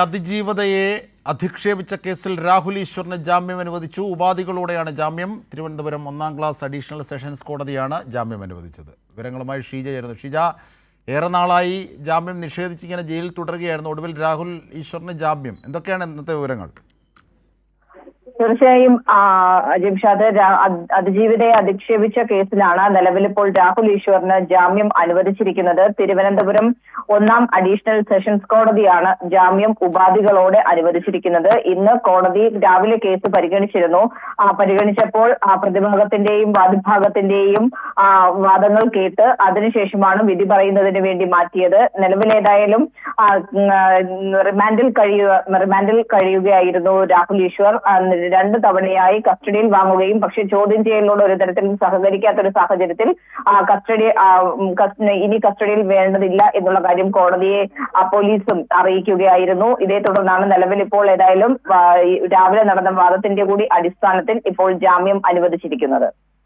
അതിജീവതയെ അധിക്ഷേപിച്ച കേസിൽ രാഹുൽ ഈശ്വറിന് ജാമ്യം അനുവദിച്ചു. ഉപാധികളോടെയാണ് ജാമ്യം. തിരുവനന്തപുരം 1-ാം ക്ലാസ് അഡീഷണൽ സെഷൻസ് കോടതിയാണ് ജാമ്യം അനുവദിച്ചത്. വിവരങ്ങളുമായി ഷീജ ചേരുന്നു. ഷീജ, ഏറെ നാളായി ജാമ്യം നിഷേധിച്ചിങ്ങനെ ജയിലിൽ തുടരുകയായിരുന്നു. ഒടുവിൽ രാഹുൽ ഈശ്വറിന് ജാമ്യം. എന്തൊക്കെയാണ് ഇന്നത്തെ വിവരങ്ങൾ? തീർച്ചയായും ജിംഷാദ്, അതിജീവിതയെ അധിക്ഷേപിച്ച കേസിലാണ് നിലവിലിപ്പോൾ രാഹുൽ ഈശ്വറിന് ജാമ്യം അനുവദിച്ചിരിക്കുന്നത്. തിരുവനന്തപുരം 1-ാം അഡീഷണൽ സെഷൻസ് കോടതിയാണ് ജാമ്യം ഉപാധികളോടെ അനുവദിച്ചിരിക്കുന്നത്. ഇന്ന് കോടതി രാവിലെ കേസ് പരിഗണിച്ചിരുന്നു. പരിഗണിച്ചപ്പോൾ പ്രതിഭാഗത്തിന്റെയും വാദിഭാഗത്തിന്റെയും വാദങ്ങൾ കേട്ട് അതിനുശേഷമാണ് വിധി പറയുന്നതിന് വേണ്ടി മാറ്റിയത്. നിലവിലേതായാലും റിമാൻഡിൽ കഴിയുകയായിരുന്നു രാഹുൽ ഈശ്വർ. 2 തവണയായി കസ്റ്റഡിയിൽ വാങ്ങുകയും പക്ഷെ ചോദ്യം ചെയ്യലിനോട് ഒരു തരത്തിലും സഹകരിക്കാത്തൊരു സാഹചര്യത്തിൽ ഇനി കസ്റ്റഡിയിൽ വേണ്ടതില്ല എന്നുള്ള കാര്യം കോടതിയെ പോലീസും അറിയിക്കുകയായിരുന്നു. ഇതേ തുടർന്നാണ് നിലവിൽ ഇപ്പോൾ ഏതായാലും രാവിലെ നടന്ന വാദത്തിന്റെ കൂടി അടിസ്ഥാനത്തിൽ ഇപ്പോൾ ജാമ്യം അനുവദിച്ചിരിക്കുന്നത്.